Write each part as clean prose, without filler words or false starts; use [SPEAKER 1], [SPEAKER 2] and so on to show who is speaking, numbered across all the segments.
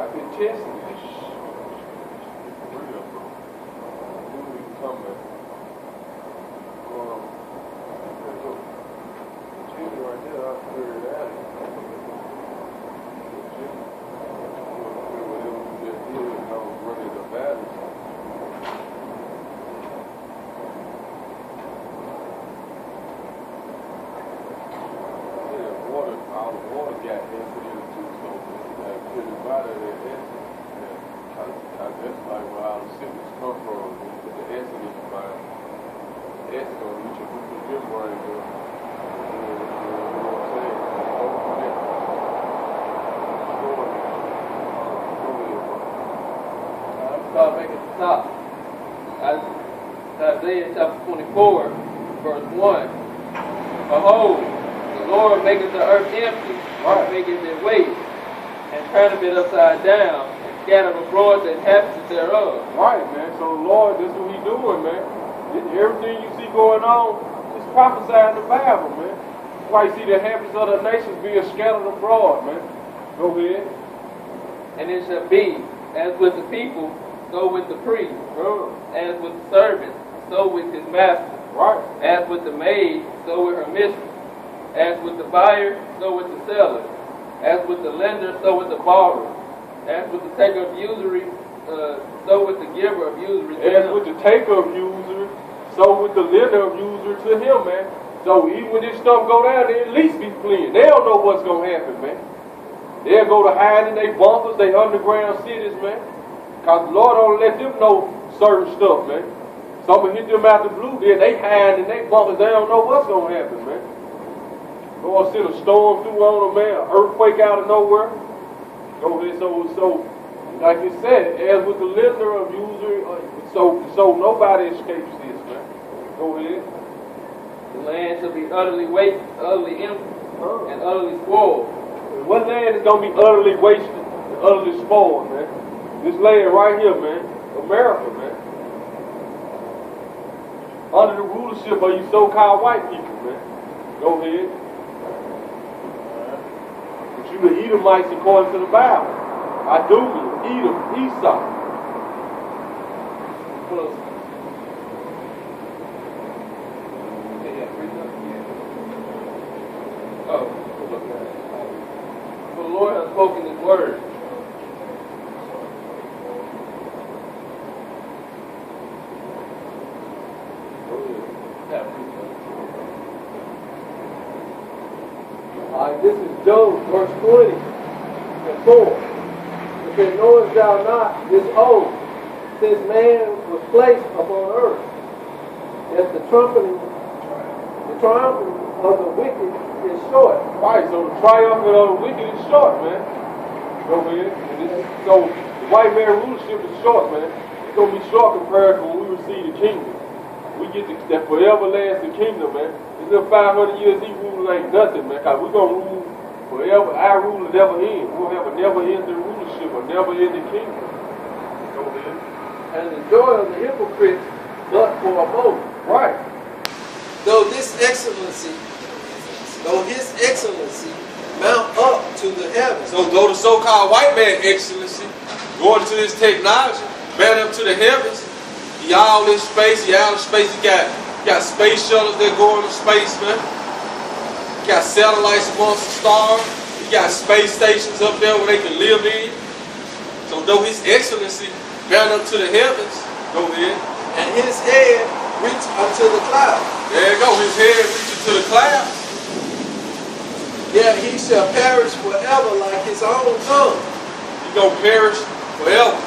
[SPEAKER 1] I've been testing this. Real, bro. When we come back. Jimmy right there, I figured it out. Jimmy. Whatever we just did, I was running the battle. All the water got into it too, so put it out of there. That's like where all the sickness come from. When you put the acid in your body, the acid gonna reach your membrane. You know what I'm saying?
[SPEAKER 2] Start back at the top. Isaiah chapter 24, verse 1. Behold, the Lord maketh the earth empty, and maketh it waste, and turneth it upside down, and scattereth abroad the inhabitants thereof.
[SPEAKER 1] Right, man. So the Lord, this is what He doing, man. Everything you see going on is prophesying the Bible, man. That's why you see the inhabitants of the nations being scattered abroad, man. Go ahead.
[SPEAKER 2] And it shall be, as with the people, so with the priest, as with the servant, so with his master,
[SPEAKER 1] right.
[SPEAKER 2] As with the maid, so with her mistress. As with the buyer, so with the seller. As with the lender, so with the borrower. As with the taker of usury, so with the giver of usury.
[SPEAKER 1] As with the taker of usury, so with the lender of usury to him, man. So even when this stuff go down, they at least be fleeing. They don't know what's going to happen, man. They'll go to hide in their bunkers, they underground cities, man. Because the Lord don't let them know certain stuff, man. Some will hit them out the blue, then they hide in their bunkers, they don't know what's going to happen, man. Lord send a storm through on them, man, an earthquake out of nowhere. Go ahead, so like it said, as with the lender of usury, so nobody escapes this, man. Go ahead.
[SPEAKER 2] The land shall be utterly wasted, utterly empty, and utterly spoiled.
[SPEAKER 1] What land is going to be utterly wasted and utterly spoiled, man? This land right here, man. America, man. Under the rulership of you so-called white people, man. Go ahead. But you the Edomites according to the Bible. Idumea, Edom, Esau.
[SPEAKER 2] For the Lord has spoken His word.
[SPEAKER 3] This is Job, verse 20 and 4. It says, knowest thou not this oath, since man was placed upon earth, that the triumph of the wicked is short.
[SPEAKER 1] Right, so the triumph of the wicked is short, man. Go ahead. So the white man rulership is short, man. It's going to be short compared to when we receive the kingdom. We get that forever lasting kingdom, man. This little 500 years he ruling ain't nothing, man. Because we're going to rule forever. Our rule will never end. We'll have a never-ending rulership, a never-ending kingdom. Go ahead.
[SPEAKER 3] And the joy of the hypocrites, but for a moment.
[SPEAKER 1] Right.
[SPEAKER 3] Though his excellency mount up to the heavens.
[SPEAKER 1] So though the so-called white man excellency going to this technology, man up to the heavens, he all in space, he got space shuttles that go into space, man. He got satellites amongst the stars. He got space stations up there where they can live in. So though his excellency mount up to the heavens, go ahead.
[SPEAKER 3] And his head reach unto the clouds.
[SPEAKER 1] There you go, his head reaches to the clouds.
[SPEAKER 3] Yet he shall perish forever like his own son.
[SPEAKER 1] He gonna perish forever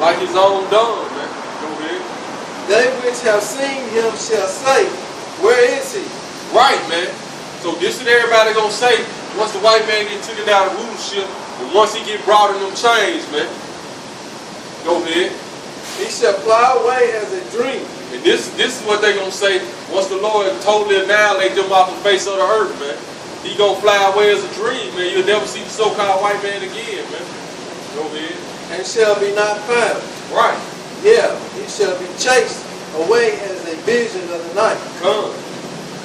[SPEAKER 1] like his own dung, man. Go ahead.
[SPEAKER 3] They which have seen him shall say, where is he?
[SPEAKER 1] Right, man. So this is everybody gonna say once the white man get taken out of rulership, and once he get brought in them chains, man. Go ahead.
[SPEAKER 3] He shall fly away as a dream.
[SPEAKER 1] And this is what they gonna say once the Lord totally annihilate them off the face of the earth, man. He gonna fly away as a dream, man. You'll never see the so-called white man again, man. Go ahead.
[SPEAKER 3] And shall be not found.
[SPEAKER 1] Right.
[SPEAKER 3] Yeah, he shall be chased away as a vision of the night.
[SPEAKER 1] Come.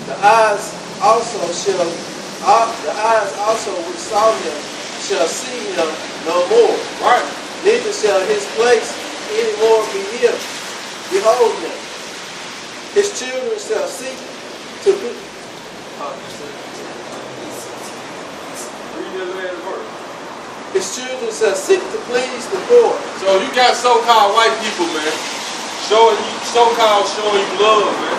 [SPEAKER 3] The eyes also shall the eyes also which saw him shall see him no more.
[SPEAKER 1] Right.
[SPEAKER 3] Neither shall his place any more be him. Behold him. His children shall seek to be.
[SPEAKER 1] Read that last verse.
[SPEAKER 3] His children shall seek to please the poor.
[SPEAKER 1] So you got so-called white people, man, showing you love, man.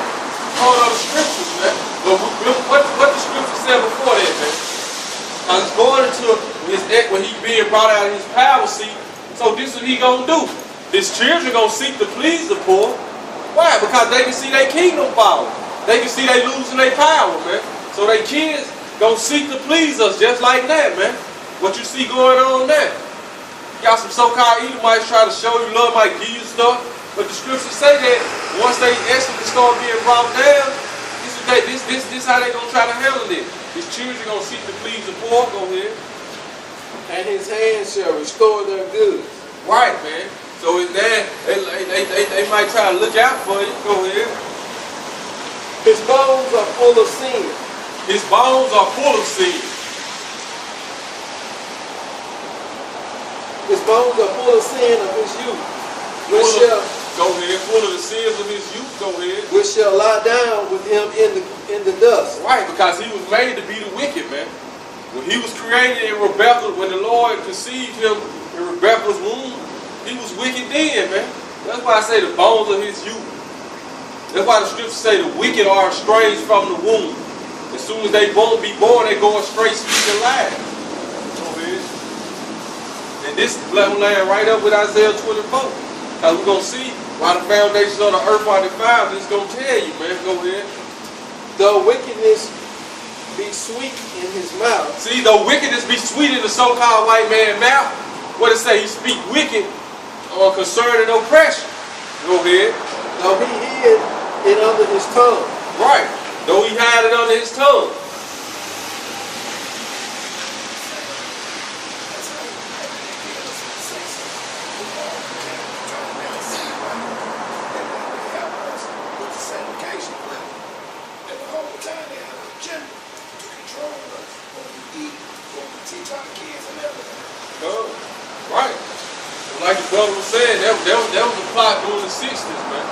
[SPEAKER 1] Hold on the scriptures, man. But what the scripture said before that, man? I was going into when he being brought out of his power seat. So this is what he gonna do. His children gonna seek to please the poor. Why? Because they can see their kingdom power. They can see they losing their power, man. So their kids gonna seek to please us just like that, man. What you see going on there? Got some so-called Edomites try to show you love, might give you stuff, but the scriptures say that once they actually start being brought down, this how they gonna try to handle it. His children gonna seek to please the poor. Go ahead.
[SPEAKER 3] And his hands shall restore their goods.
[SPEAKER 1] Right, man. So in that they might try to look out for you. Go ahead.
[SPEAKER 3] His bones are full of sin.
[SPEAKER 1] His bones are full of sin.
[SPEAKER 3] His bones are full of sin of his youth.
[SPEAKER 1] Go ahead. Full of the sins of his youth. Go ahead.
[SPEAKER 3] Which shall lie down with him in the dust.
[SPEAKER 1] Right, because he was made to be the wicked, man. When he was created in Rebecca, when the Lord conceived him in Rebecca's womb, he was wicked then, man. That's why I say the bones of his youth. That's why the scriptures say the wicked are estranged from the womb. As soon as they be born, they go astray, speaking lies. Go ahead. And this level line right up with Isaiah 24. Because we're going to see why the foundations of the earth are defiled. It's going to tell you, man. Go ahead.
[SPEAKER 3] Though wickedness be sweet in his mouth.
[SPEAKER 1] See, though wickedness be sweet in the so-called white man's mouth, what it say? He speak wicked concerning oppression. Go ahead.
[SPEAKER 3] Though he hid it under his tongue.
[SPEAKER 1] Right. Though he hide it under his tongue. Right. Like the brother was saying, that was a plot during the 60s, man.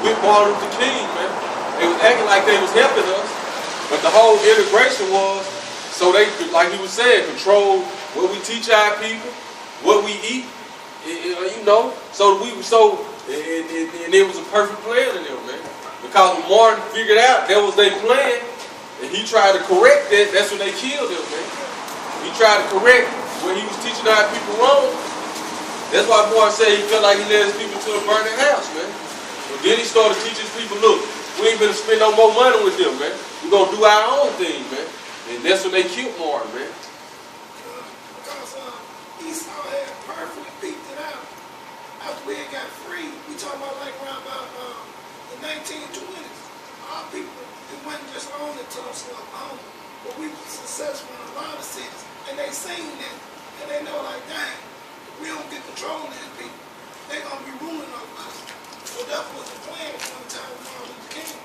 [SPEAKER 1] With Martin Luther King, man. They was acting like they was helping us, but the whole integration was so they could, like he was saying, control what we teach our people, what we eat, you know. And it was a perfect plan to them, man. Because when Martin figured out that was their plan, and he tried to correct that, that's when they killed him, man. He tried to correct when he was teaching our people wrong. That's why Martin said he felt like he led his people to a burning house, man. But then he started teaching his people, look, we ain't gonna spend no more money with them, man. We're gonna do our own thing, man. And that's when they killed Martin, man.
[SPEAKER 4] Because Esau had perfectly peeped it out. After we had got free, we talking about like around about the 1920s. Our people, it wasn't just only Tulsa, Oklahoma, but we were successful in a lot of cities. And they seen that, and they know like, dang, if we don't get control of these people, they're gonna be ruling over us. So that was the plan at one time with Martin Luther King.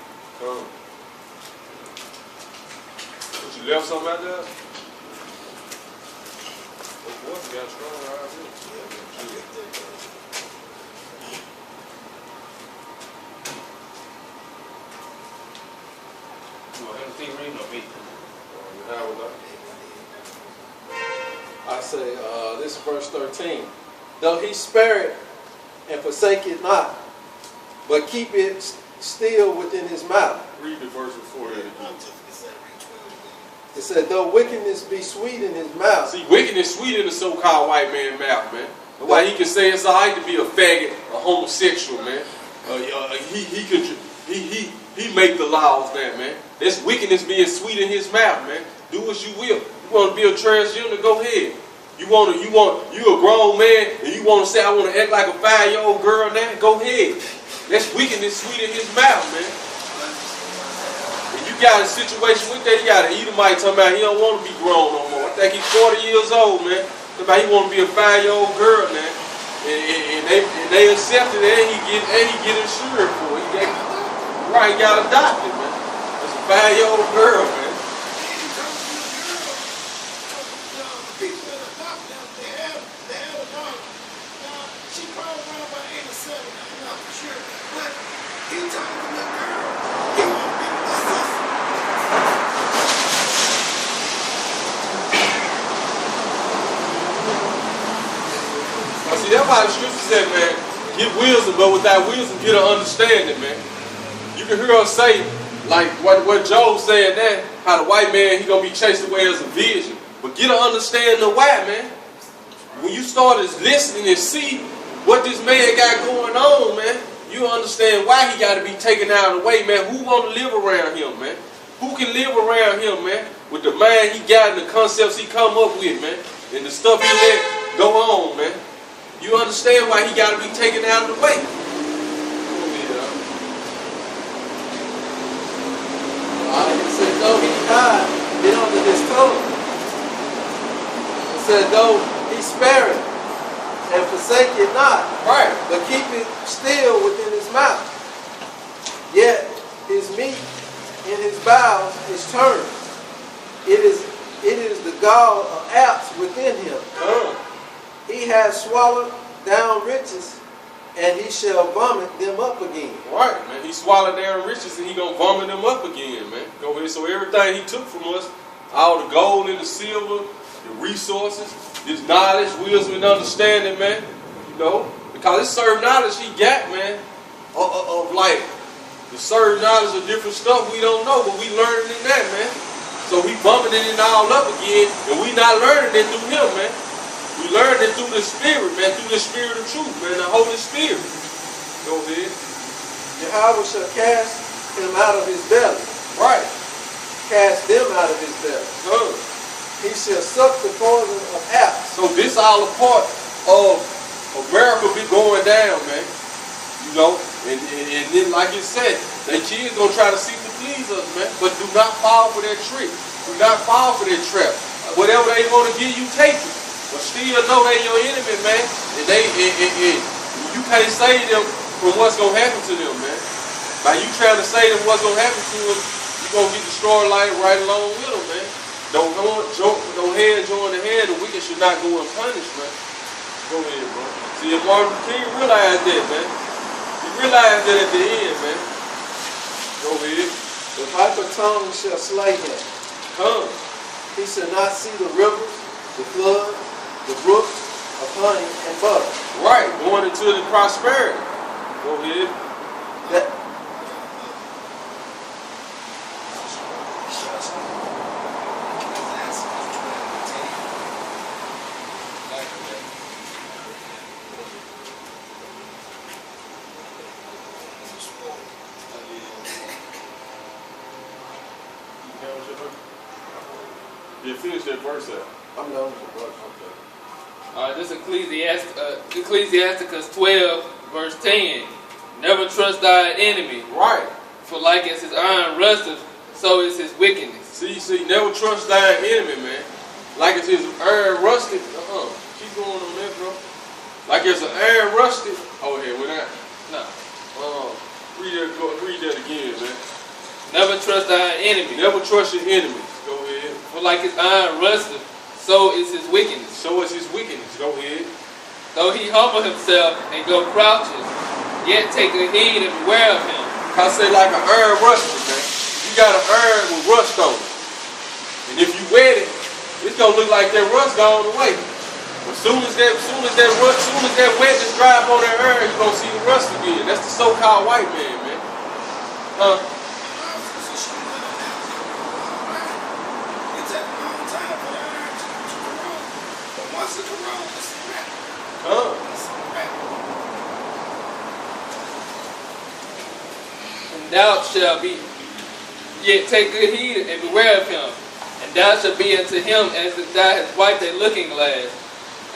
[SPEAKER 1] But you left something out there? Of course, you got strong right here. You want him to keep reading or me?
[SPEAKER 3] I say, this is verse 13. Though he spare it and forsake it not, but keep it still within his mouth.
[SPEAKER 1] Read the verse before that again.
[SPEAKER 3] It said, though wickedness be sweet in his mouth.
[SPEAKER 1] See, wickedness sweet in the so-called white man's mouth, man. That's why he can say it's all right to be a faggot, a homosexual, man. He make the laws there, man. That's wickedness being sweet in his mouth, man. Do as you will. You want to be a transgender? Go ahead. You a grown man and you want to say I want to act like a 5-year-old girl now? Go ahead. That's wickedness sweet in his mouth, man. And you got a situation with that, you got an Edomite talking about he don't want to be grown no more. I think he's 40 years old, man. Talking about he want to be a 5-year-old girl now. And they accepted it and he get insured for it. He got adopted, man. That's a 5-year-old girl, man.
[SPEAKER 4] He talking to the girl, the people that adopt them, they have a daughter. Now, she probably around about 8 or 7, I'm not for sure. But he talking to the girl, he want to be with the sister.
[SPEAKER 1] Now, see, that's why the scripture said, man, get wisdom, but without wisdom, get an understanding, man. You can hear us say, like what Job said there, how the white man, he gonna be chased away as a vision. But get an understanding of why, man. When you start listening and see what this man got going on, man, you understand why he got to be taken out of the way, man. Who want to live around him, man? Who can live around him, man? With the mind he got and the concepts he come up with, man. And the stuff he let go on, man. You understand why he got to be taken out of the way.
[SPEAKER 3] It said, though he died, been under his tongue. It said, though he spare it and forsake it not,
[SPEAKER 1] Right.
[SPEAKER 3] but keep it still within his mouth. Yet his meat in his bowels is turned. It is the gall of apes within him. He has swallowed down riches, and he shall vomit them up again.
[SPEAKER 1] Right, man. He swallowed down riches and he gonna vomit them up again, man. Go ahead. So everything he took from us, all the gold and the silver, the resources, this knowledge, wisdom, and understanding, man. You know, because it's certain knowledge he got, man, of like the certain knowledge of different stuff we don't know, but we learning in that, man. So we bumping it all up again, and we not learning it through him, man. We learning it through the Spirit, man, through the Spirit of truth, man, the Holy Spirit. Go ahead.
[SPEAKER 3] Yahweh shall cast him out of his belly.
[SPEAKER 1] Right.
[SPEAKER 3] Cast them out of his belly. He shall suck the poison of apes.
[SPEAKER 1] So this all a part of America be going down, man. You know, and then like it said, they kids gonna try to seek to please us, man. But do not fall for that trick. Do not fall for that trap. Whatever they want to give you, take it. But still know they your enemy, man. And you can't save them from what's gonna happen to them, man. By you trying to save them what's gonna happen to them, you gonna get destroyed right along with them, man. Don't hand join the hand. The wicked should not go unpunished, man. Go ahead, bro. See, if Martin Luther King realized that, man. He realized that at the end, man. Go ahead.
[SPEAKER 3] The viper tongue shall slay him.
[SPEAKER 1] Come.
[SPEAKER 3] He shall not see the rivers, the floods, the brooks of honey and butter.
[SPEAKER 1] Right, going into the prosperity. Go ahead.
[SPEAKER 3] That
[SPEAKER 1] You finish that verse out.
[SPEAKER 3] I'm done with the verse. Okay.
[SPEAKER 2] This Ecclesiasticus 12, verse 10. Never trust thy enemy.
[SPEAKER 1] Right.
[SPEAKER 2] For like as his iron rusteth, so is his wickedness.
[SPEAKER 1] See, never trust thine enemy, man. Like it's his iron rusted. Keep going on that, bro. Like it's an iron rusted. Oh, yeah, we're not.
[SPEAKER 2] No.
[SPEAKER 1] Read that again, man.
[SPEAKER 2] Never trust thy enemy.
[SPEAKER 1] Never trust your enemies. Go ahead.
[SPEAKER 2] For like his iron rusteth, so is his wickedness.
[SPEAKER 1] So is his wickedness. Go ahead.
[SPEAKER 2] Though he humble himself and go crouches, yet take a heed and beware of him.
[SPEAKER 1] I say like an iron rusted, man. You got an iron with rust on it. And if you wet it, it's gonna look like that rust gone away. But soon as that wetness dry up on that iron, you're gonna see the rust again. That's the so-called white man, man. Huh?
[SPEAKER 2] And thou shalt be, yet take good heed and beware of him. And thou shalt be unto him as if thou hast wiped a looking glass.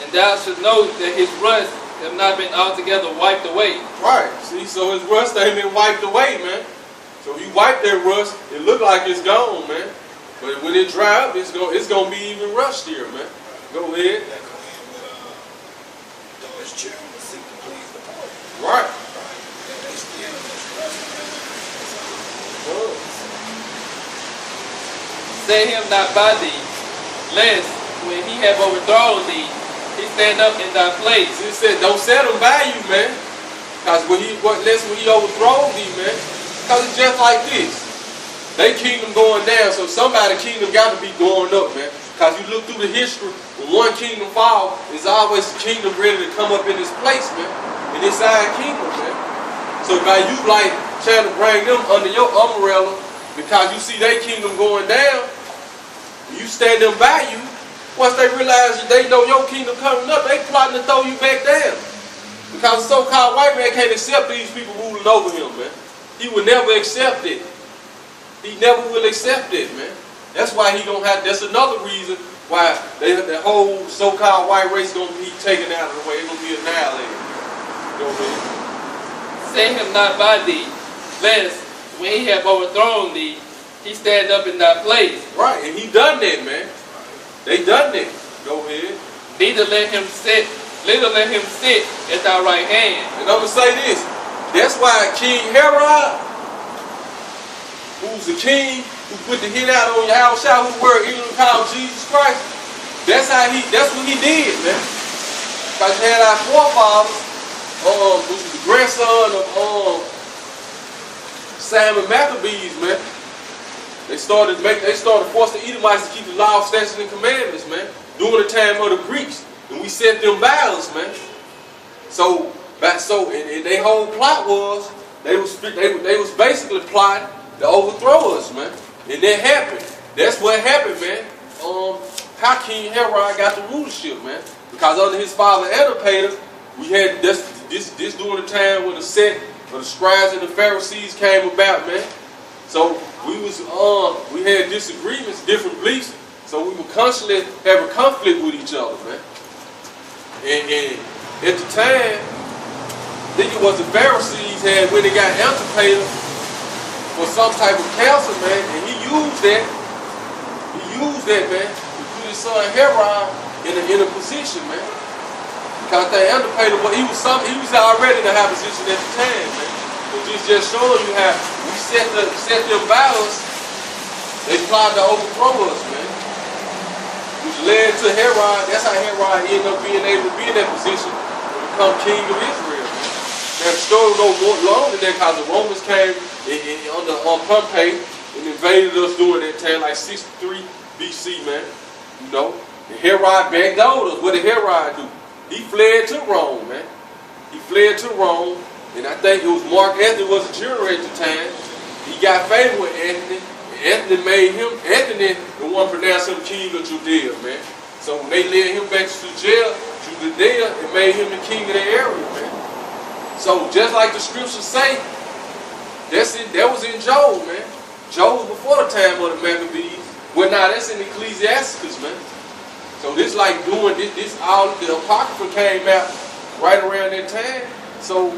[SPEAKER 2] And thou shalt know that his rust have not been altogether wiped away.
[SPEAKER 1] Right. See, so his rust ain't been wiped away, man. So you wipe that rust, it look like it's gone, man. But when it dry up, it's gonna be even rustier, man. Go ahead. Right.
[SPEAKER 2] Set him not by thee, lest when he have overthrown thee, he stand up in thy place.
[SPEAKER 1] It said, don't set him by you, man. Because when he overthrows thee, man. Because it's just like this. They kingdom going down, so somebody's kingdom got to be going up, man. Because you look through the history, when one kingdom fall, there's always a kingdom ready to come up in this place, man. In this side kingdom, man. So by you like trying to bring them under your umbrella, because you see their kingdom going down, you stand them by you, once they realize that they know your kingdom coming up, they plotting to throw you back down. Because the so-called white man can't accept these people ruling over him, man. He will never accept it. He never will accept it, man. That's why he gonna have, that's another reason why the whole so-called white race is gonna be taken out of the way. It's gonna be annihilated. You know what I mean?
[SPEAKER 2] Set him not by thee, lest when he have overthrown thee, he stand up in thy place.
[SPEAKER 1] Right, and he done that, man. They done that. Go ahead.
[SPEAKER 2] Neither let him sit at thy right hand.
[SPEAKER 1] And I'm gonna say this. That's why King Herod, who's the king who put the hit out on Yahushua, who were even called Jesus Christ, that's what he did, man. Because you had our forefathers, which was the grandson of Simon Maccabees, man. They started forcing the Edomites to keep the law, statutes, and commandments, man, during the time of the Greeks, and we set them battles, man. So and their whole plot was they was basically plotting to overthrow us, man, and that happened. That's what happened, man. How King Herod got the rulership, man, because under his father Antipater, we had this during the time when the sect of the scribes and the Pharisees came about, man. So we had disagreements, different beliefs, so we would constantly have a conflict with each other, man. And at the time, I think it was the Pharisees had when they got Antipater for some type of counsel, man, and he used that, man, to put his son Herod in a position, man. Because that Antipater, he was already in a high position at the time, man. But just showing you how we set them battles, they plotted to overthrow us, man. Which led to Herod. That's how Herod ended up being able to be in that position to become king of Israel. Now the story goes more long than that because the Romans came under Pompey and invaded us during that time, like 63 BC, man. You know, and Herod backdoored us. What did Herod do? He fled to Rome, man. He fled to Rome. And I think it was Mark Antony was a general at the time. He got favor with Anthony. And Anthony made him, the one pronounced him king of Judea, man. So when they led him back to Judea, and made him the king of the area, man. So just like the scriptures say, that was in Job, man. Job was before the time of the Maccabees. Well, now that's in Ecclesiasticus, man. So this like doing this all the Apocrypha came out right around that time. So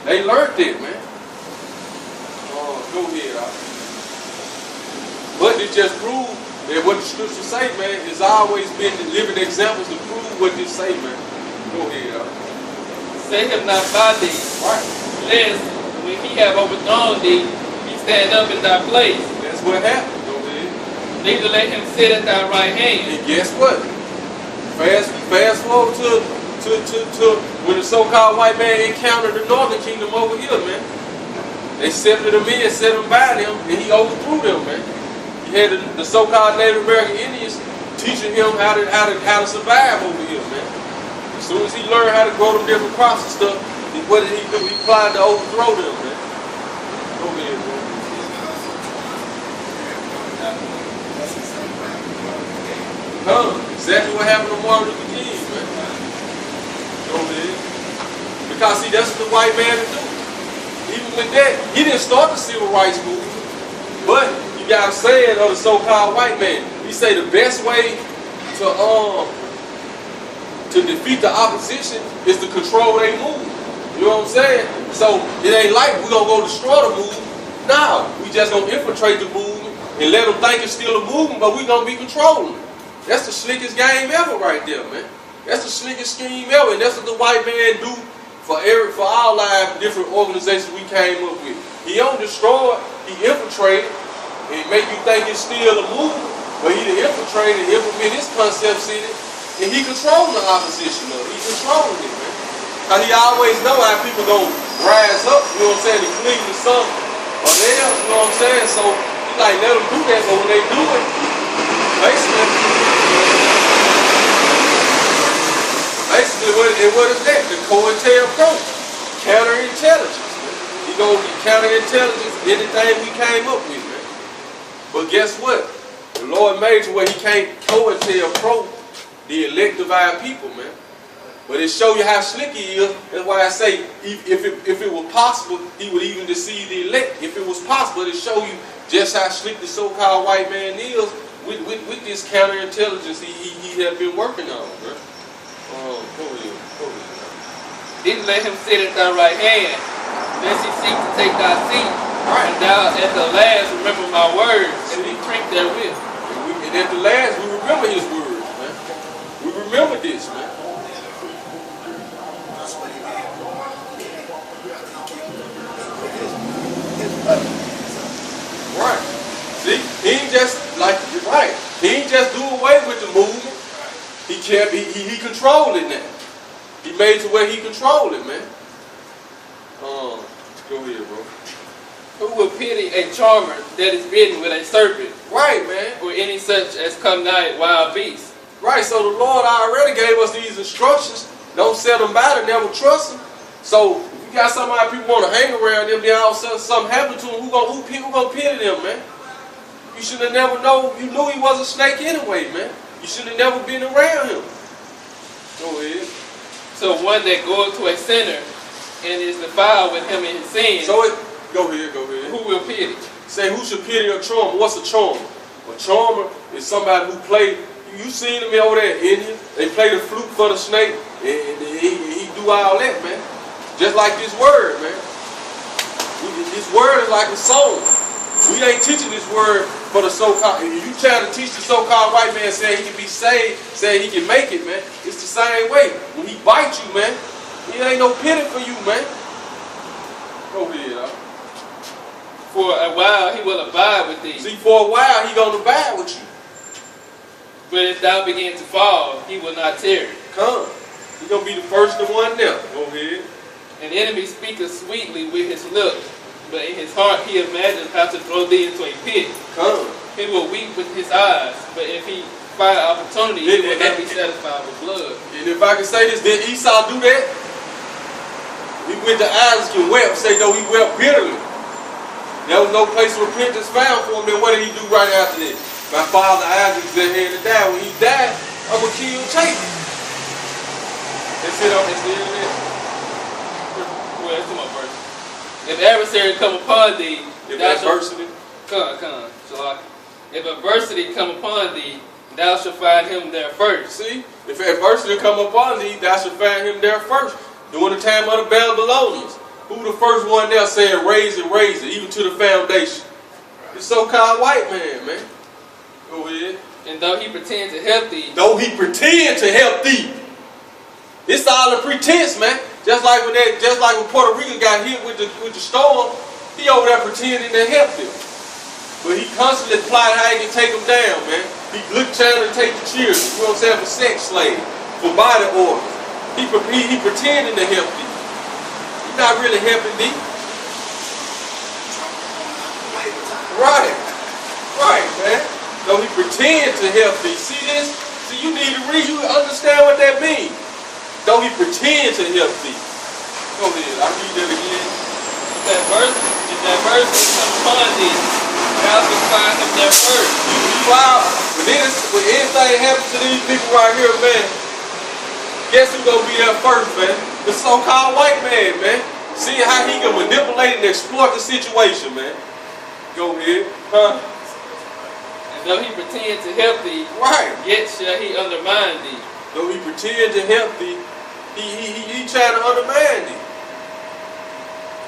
[SPEAKER 1] they learned it, man. Go ahead, but it just proved that what the scriptures say, man, has always been the living examples to prove what they say, man. Go ahead,
[SPEAKER 2] Set him not by thee,
[SPEAKER 1] right.
[SPEAKER 2] lest when he have overthrown thee, he stand up in thy place.
[SPEAKER 1] That's what happened. Go ahead.
[SPEAKER 2] Neither let him sit at thy right hand.
[SPEAKER 1] And guess what? Fast forward to when the so-called white man encountered the northern kingdom over here, man. They separated him in, set him by them, and he overthrew them, man. He had the so-called Native American Indians teaching him how to survive over here, man. As soon as he learned how to grow them different crops and stuff, what did he do? He plotted to overthrow them, man. Go ahead, man. Exactly what happened to Martin Luther King, man. Go ahead. Because see, that's what the white man would do. Even with that, he didn't start the civil rights movement, but you got a saying of the so-called white man. He say the best way to defeat the opposition is to control their movement. You know what I'm saying? So it ain't like we're gonna go destroy the movement. No, we just gonna infiltrate the movement and let them think it's still a movement, but we gonna be controlling it. That's the slickest game ever right there, man. That's the slickest scheme ever, and that's what the white man do for all our different organizations we came up with. He don't destroy, he infiltrated, and make you think it's still a movement, but he done infiltrated, implement his concepts in it, and he controlling the opposition of it. He controlling it, man. Cause he always know how people gonna rise up, you know what I'm saying, to clean the sun or there, you know what I'm saying? So he like let them do that, but when they do it, basically what is that? The COINTELPRO, counterintelligence. He gonna be counterintelligence, anything we came up with, man. But guess what? The Lord made to where he can't COINTELPRO the elect of our people, man. But it show you how slick he is. That's why I say, if it were possible, he would even deceive the elect. If it was possible, to show you just how slick the so-called white man is with this counterintelligence he had been working on, bro. Go ahead.
[SPEAKER 2] Didn't let him sit at thy right hand, lest he seek to take thy seat.
[SPEAKER 1] Right.
[SPEAKER 2] And thou at the last remember my words, and be drink therewith.
[SPEAKER 1] And at the last, we remember his words, man. We remember this, man.
[SPEAKER 4] That's what he did.
[SPEAKER 1] Right. See, he ain't just like right. He ain't just do away with the movement. He controlled it now. He made it to where he controlled it, man. Go ahead, bro.
[SPEAKER 2] Who will pity a charmer that is bitten with a serpent,
[SPEAKER 1] Right, man.
[SPEAKER 2] or any such as come nigh wild beast?
[SPEAKER 1] Right, so the Lord already gave us these instructions. Don't set them by to never trust them. So if you got somebody people want to hang around them, then all of a sudden something happened to them, who gonna pity them, man? You should have never known. You knew he was a snake anyway, man. You should have never been around him. Go ahead.
[SPEAKER 2] So one that goeth to a sinner and is defiled with him in his sin,
[SPEAKER 1] So go ahead.
[SPEAKER 2] who will pity?
[SPEAKER 1] Say who should pity a charmer? What's a charmer? A charmer is somebody who play. You seen them over there in India? They play the flute for the snake, and he do all that, man. Just like this word, man. This word is like a song. We ain't teaching this word for the so-called. If you try to teach the so-called white man saying he can be saved, saying he can make it, man, it's the same way. When he bites you, man, it ain't no pity for you, man. Go ahead,
[SPEAKER 2] For a while he will abide with thee.
[SPEAKER 1] See, for a while he gonna abide with you.
[SPEAKER 2] But if thou begin to fall, he will not tarry.
[SPEAKER 1] Come. He gonna be the first one there. Go ahead.
[SPEAKER 2] An enemy speaketh sweetly with his lips, but in his heart he imagines how to throw thee into a pit.
[SPEAKER 1] Come.
[SPEAKER 2] He will weep with his eyes, but if he find opportunity, he will not be satisfied with blood.
[SPEAKER 1] And if I can say this, did Esau do that? He went to Isaac and wept, say though he wept bitterly. There was no place of repentance found for him. Then what did he do right after that? My father Isaac is in here to die. When he died, I'm gonna kill Jacob. That's it on this there.
[SPEAKER 2] Well, that's my verse. If adversary come upon thee,
[SPEAKER 1] If
[SPEAKER 2] thou shalt
[SPEAKER 1] adversity.
[SPEAKER 2] If adversity come upon thee, thou shalt find him there first.
[SPEAKER 1] See, if adversity come upon thee, thou shalt find him there first. During the time of the Babylonians, who the first one there said, raise it, even to the foundation? The so-called white man, man. Go ahead.
[SPEAKER 2] And though he pretend to help thee,
[SPEAKER 1] It's all a pretense, man. Just like when Puerto Rico got hit with the storm, he over there pretending to help them. But he constantly plotted how he can take them down, man. He trying to take the children, you know what I'm saying, for sex slaves, for body orders. He pretending to help thee. He's not really helping thee. Right, man. So he pretends to help thee. See this? See, you need to read, you understand what that means. Though he pretend to help thee. Go ahead, I'll read that again.
[SPEAKER 2] if that verse come upon thee, thou shalt find him there first.
[SPEAKER 1] Wow. When anything happens to these people right here, man, guess who's gonna be there first, man? The so-called white man, man. Seeing how he can manipulate and exploit the situation, man. Go ahead. Huh?
[SPEAKER 2] And though he pretend to help thee,
[SPEAKER 1] Right.
[SPEAKER 2] yet shall he undermine thee.
[SPEAKER 1] Though he pretend to help thee, he trying to undermine thee.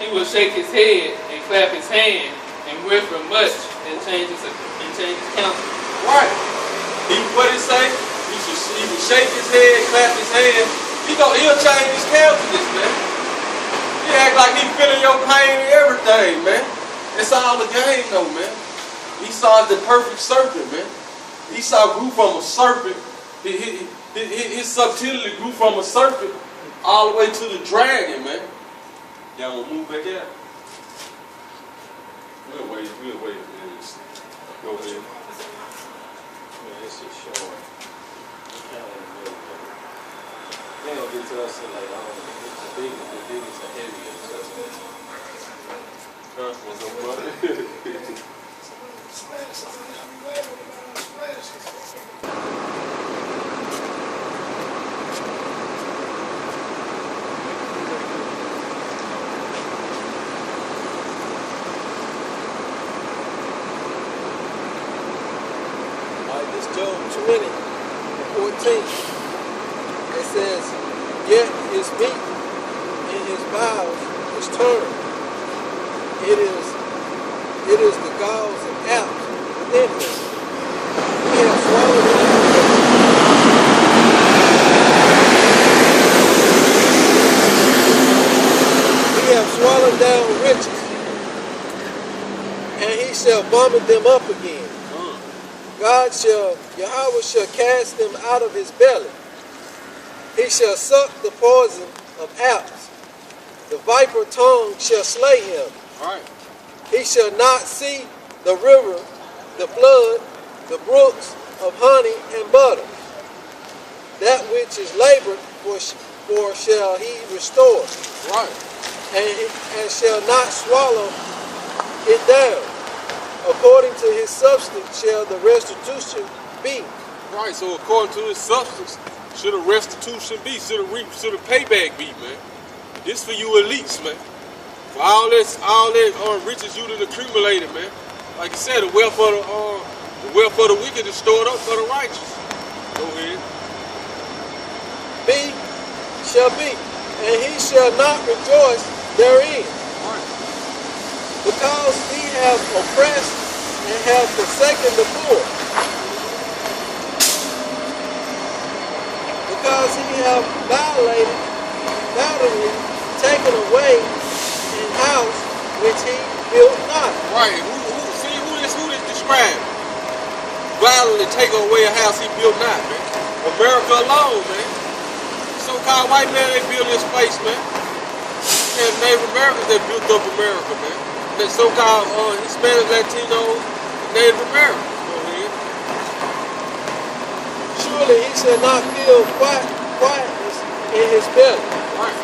[SPEAKER 2] He will shake his head and clap his hand and whisper much and change his counsel.
[SPEAKER 1] Right. What it say? He will shake his head, clap his hand. He'll change his countenance, man. He act like he feeling your pain and everything, man. It's all a game though, man. Esau is the perfect serpent, man. Esau grew from a serpent. His subtlety grew from a serpent all the way to the dragon, man. Y'all want to move back out? We'll wait a minute. Go ahead.
[SPEAKER 3] Man, this is short. They don't get to us in like, oh, the biggest and heaviest.
[SPEAKER 1] What's up, brother?
[SPEAKER 4] Splash something, I'll be waiting on splashes.
[SPEAKER 3] Job 20:14. It says, yet his meat in his bowels is turned. It is the galls of Alps within him. He has swallowed down riches, and he shall vomit them up again. Yahweh shall cast them out of his belly. He shall suck the poison of Alps. The viper tongue shall slay him.
[SPEAKER 1] Right.
[SPEAKER 3] He shall not see the river, the flood, the brooks of honey and butter. That which is labored for shall he restore.
[SPEAKER 1] Right.
[SPEAKER 3] And shall not swallow it down. According to his substance shall the restitution be.
[SPEAKER 1] Right, so according to his substance, should a restitution be, should a payback be, man. This for you elites, man. For all that riches you done accumulated, man. Like I said, the wealth of the wicked is stored up for the righteous. Go ahead.
[SPEAKER 3] Be shall be, and he shall not rejoice therein.
[SPEAKER 1] Right.
[SPEAKER 3] Because he have oppressed and have forsaken the poor. Because he have violently taken away an house which he built not.
[SPEAKER 1] Right. Who this described? Violently taking away a house he built not, man. America alone, man. So-called white man, they built this place, man. And Native Americans that built up America, man. That so-called Hispanic, Latinos, Native Americans. Go ahead.
[SPEAKER 3] Surely he shall not feel quietness in his belly.
[SPEAKER 1] Right.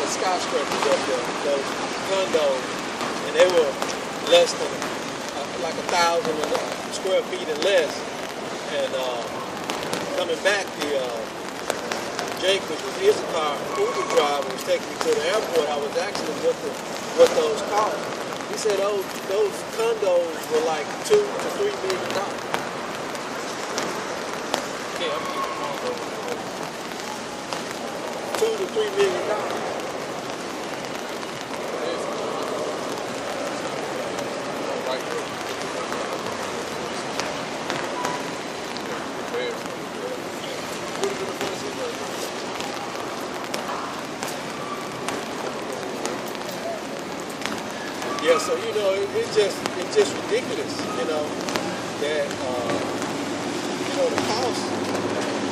[SPEAKER 3] Skyscrapers up there, those condos, and they were less than like 1,000 square feet and less. And coming back, Jake, which was Issachar Uber driver, was taking me to the airport. I was actually looking what those cost. He said those condos were like $2 to $3 million. Yeah, I'm getting condos. $2 to $3 million. Yeah, so it's just ridiculous, that the cost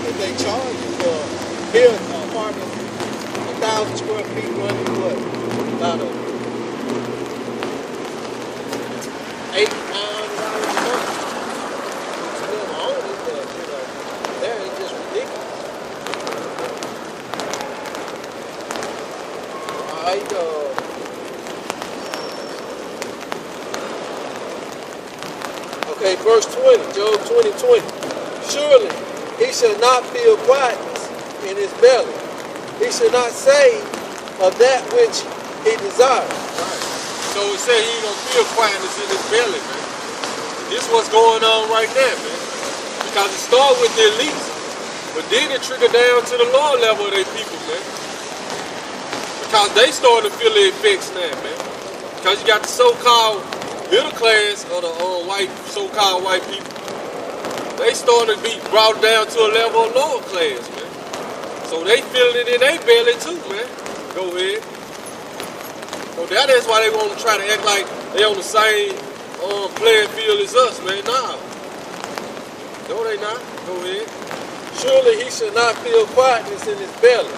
[SPEAKER 3] that they charge you for here an apartment, 1,000 square feet running what? About $800-900 a month. Still own it, but there it's just ridiculous. All right, okay, verse 20, Job 20:20. Surely he shall not feel quietness in his belly. He shall not say of that which he desires.
[SPEAKER 1] Right. So it said he ain't gonna feel quietness in his belly, man. this what's going on right now, man. Because it started with the elites, but then it trickled down to the lower level of their people, man. Because they starting to feel the effects now, man. Because you got the so-called middle class or the so-called white people. They starting to be brought down to a level of lower class, man. So they feeling it in their belly too, man. Go ahead. So that is why they want to try to act like they on the same playing field as us, man. Nah. No, they not. Go ahead.
[SPEAKER 3] Surely he should not feel quietness in his belly.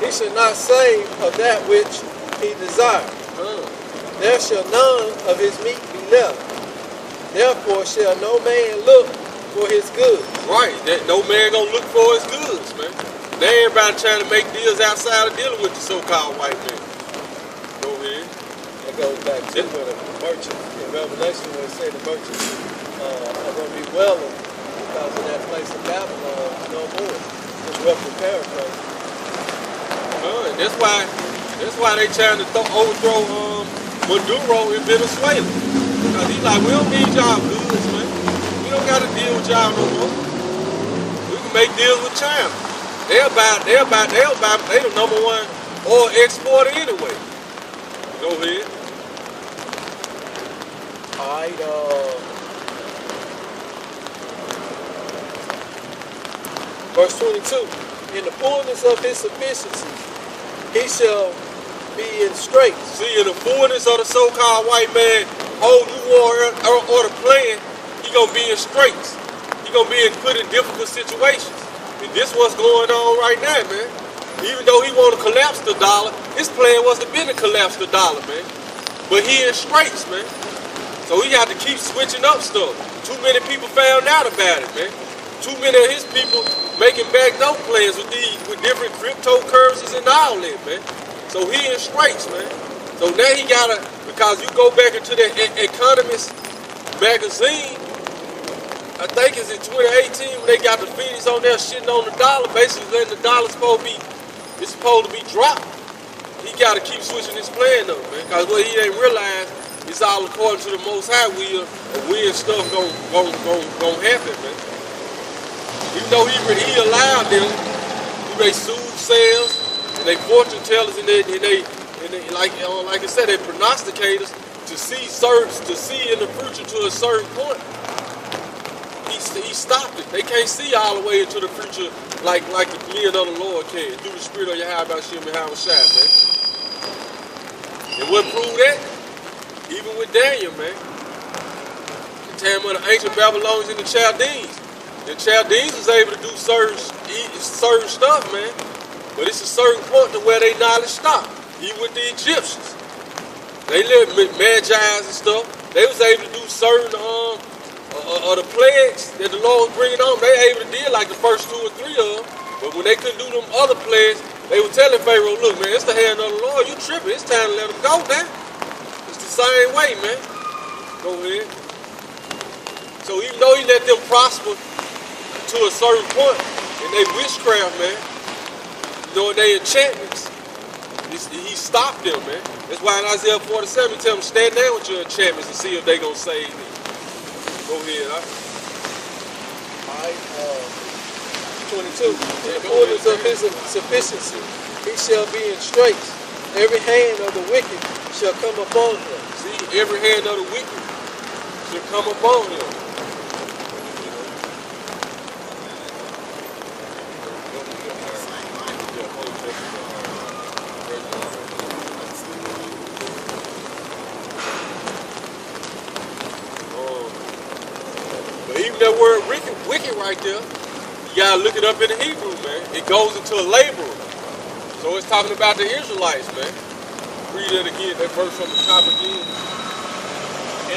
[SPEAKER 3] He should not say of that which he desires. There shall none of his meat be left. Therefore shall no man look for his goods.
[SPEAKER 1] Right. That no man gonna look for his goods, man. Now everybody trying to make deals outside of dealing with the so-called white man. Go ahead.
[SPEAKER 3] That goes back to where the merchants in Revelation, where it said the merchants are going to be wailing because of that place of Babylon no more. Just roughly paraphrase.
[SPEAKER 1] That's why they trying to overthrow Maduro in Venezuela. Because he's like, we don't need y'all goods, man. We don't got to deal with y'all no more. We can make deals with China. They the number one oil exporter anyway. Go ahead.
[SPEAKER 3] Alright, verse 22. In the fullness of his sufficiency, he shall be in straits.
[SPEAKER 1] See, in the fullness of the so-called white man, whole new order plan, he gonna be in straits. He gonna be put in difficult situations. And this what's going on right now, man. Even though he want to collapse the dollar, his plan was to be to collapse the dollar, man. But he in straits, man. So he had to keep switching up stuff. Too many people found out about it, man. Too many of his people making back note plans with different cryptocurrencies and all that, man. So he in straits, man. So now he gotta, because you go back into that Economist magazine, I think it's in 2018 when they got the Phoenix on there shitting on the dollar, basically letting the dollar supposed to be dropped. He got to keep switching his plan up, man, because what he ain't realized is all according to the Most High will, and weird stuff gonna happen, man. Even though he allowed them, they soothsayers and they fortune tellers and they like I said, they prognosticators to see in the future to a certain point. He stopped it. They can't see all the way into the future like the men of the Lord can through the spirit of Yahweh Shem and Yahweh Shai, man. And what proved that? Even with Daniel, man. The time of the ancient Babylonians and the Chaldeans. The Chaldeans was able to do certain stuff, man. But it's a certain point to where they knowledge stopped. Even with the Egyptians. They lived with Magi's and stuff. They was able to do certain the plagues that the Lord was bringing on, they able to deal like the first 2 or 3 of them. But when they couldn't do them other plagues, they were telling Pharaoh, look, man, it's the hand of the Lord. You tripping. It's time to let them go now. It's the same way, man. Go ahead. So even though he let them prosper to a certain point in their witchcraft, man, you know, their enchantments, he stopped them, man. That's why in Isaiah 47, he tell them, stand down with your enchantments and see if they gonna save me. Go ahead, huh?
[SPEAKER 3] Alright, 22. In the fullness of his sufficiency, he shall be in straits. Every hand of the wicked shall come upon him.
[SPEAKER 1] See, every hand of the wicked shall come upon him. That word wicked right there, you gotta look it up in the Hebrew, man. It goes into a laborer. So it's talking about the Israelites, man. Read it again, that verse from the top again.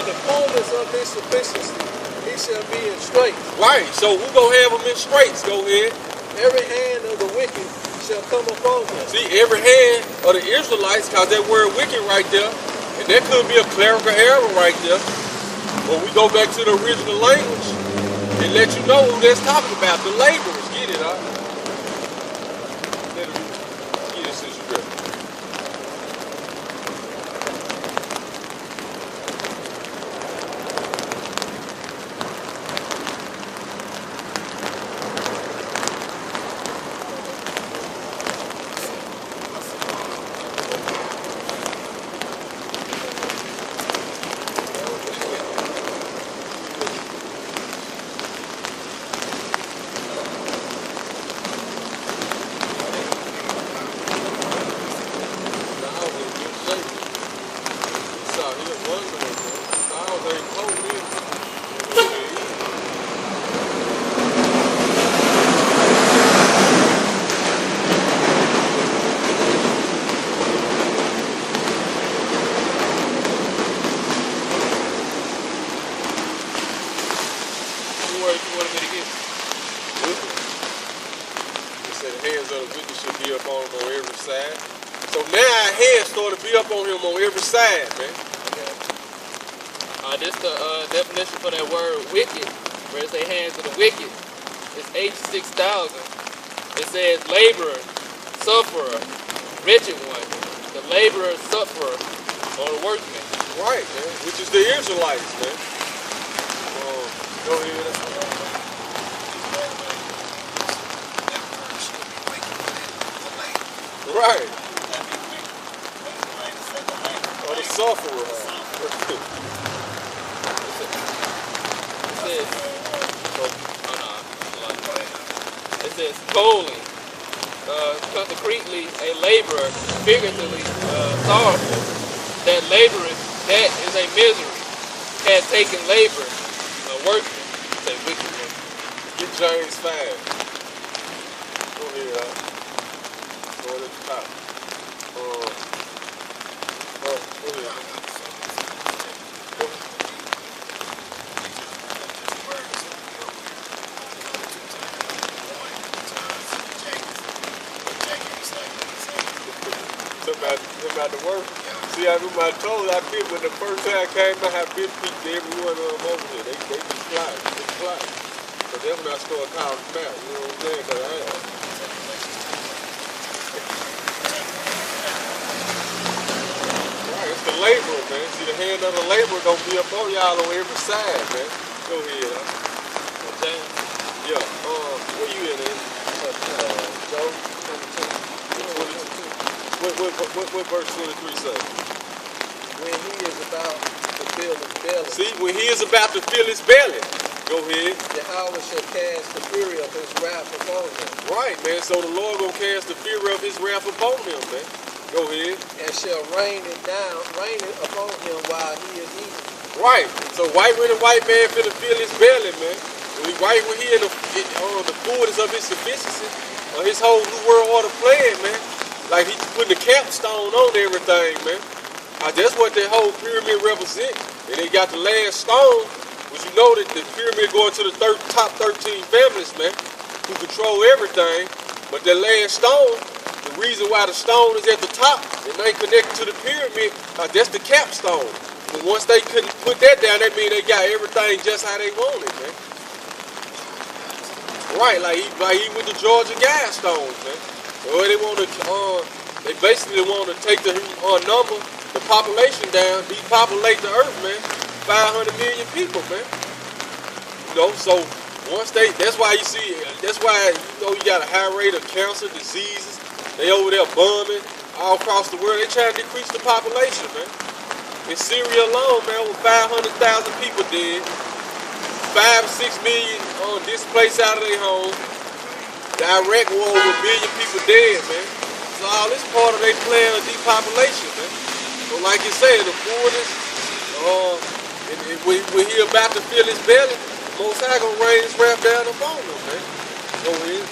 [SPEAKER 3] In the fullness of his sufficiency, he shall be in straits.
[SPEAKER 1] Right, so who gonna have him in straits? Go ahead.
[SPEAKER 3] Every hand of the wicked shall come upon him.
[SPEAKER 1] See, every hand of the Israelites, cause that word wicked right there, and there could be a clerical error right there. But we go back to the original language and let you know who that's talking about. The laborers. Get it, huh? Get it since you're ready.
[SPEAKER 2] wanted me to get?
[SPEAKER 1] It said the hands of the wicked should be up on him on every side. So now our hands start to be up on him on every side, man.
[SPEAKER 2] This the definition for that word wicked, where it say hands of the wicked. It's H6000. It says laborer, sufferer, wretched one, the laborer, sufferer, or the workman.
[SPEAKER 1] Right, man. Which is the Israelites, man. Go ahead. Right. Or the sufferer.
[SPEAKER 2] It says tolling, concretely a laborer, figuratively sorrowful. That laborer, that is a misery, had taken labor, a workman, say wicked one.
[SPEAKER 1] Get James 5. Go ahead, go at the top. Go ahead. About the work. See, I remember I told you, when the first time I came, I had been peeped to every one of them over here. They be flying. So then when I started calling them out, you know what I'm saying? Cause right, it's the laborer, man. See, the hand of the laborer gonna be up on y'all on every side, man. Go ahead,
[SPEAKER 2] James.
[SPEAKER 1] Yeah, where you in it? Joe? What verse 23 say?
[SPEAKER 3] When he is about to fill his belly.
[SPEAKER 1] See, when he is about to fill his belly. Go ahead.
[SPEAKER 3] Yahweh shall cast the fury of his wrath upon him.
[SPEAKER 1] Right, man. So the Lord gonna cast the fury of his wrath upon him, man. Go ahead.
[SPEAKER 3] And shall rain it upon him while he is eating.
[SPEAKER 1] Right. So when the white man finna fill his belly, man. When he in the fullness of his sufficiency, or his whole new world order plan, man. Like he's putting the capstone on everything, man. That's what that whole pyramid represents. And they got the last stone, which you know that the pyramid going to the top 13 families, man, who control everything. But the last stone, the reason why the stone is at the top and ain't connected to the pyramid, that's the capstone. But once they couldn't put that down, that means they got everything just how they want it, man. Right, like he with the Georgia gas stones, man. So they basically want to take the number, the population down, depopulate the earth, man. 500 million people, man. You know, so that's why you got a high rate of cancer, diseases. They over there bombing all across the world. They trying to decrease the population, man. In Syria alone, man, over 500,000 people dead. 5 or 6 million displaced out of their home. The Iraq war, over 1 million people dead, man. So all this part of their plan of depopulation, man. So like you said, the fullness, when he about to fill his belly, Most High gonna rain his wrath down upon him, man. Go ahead.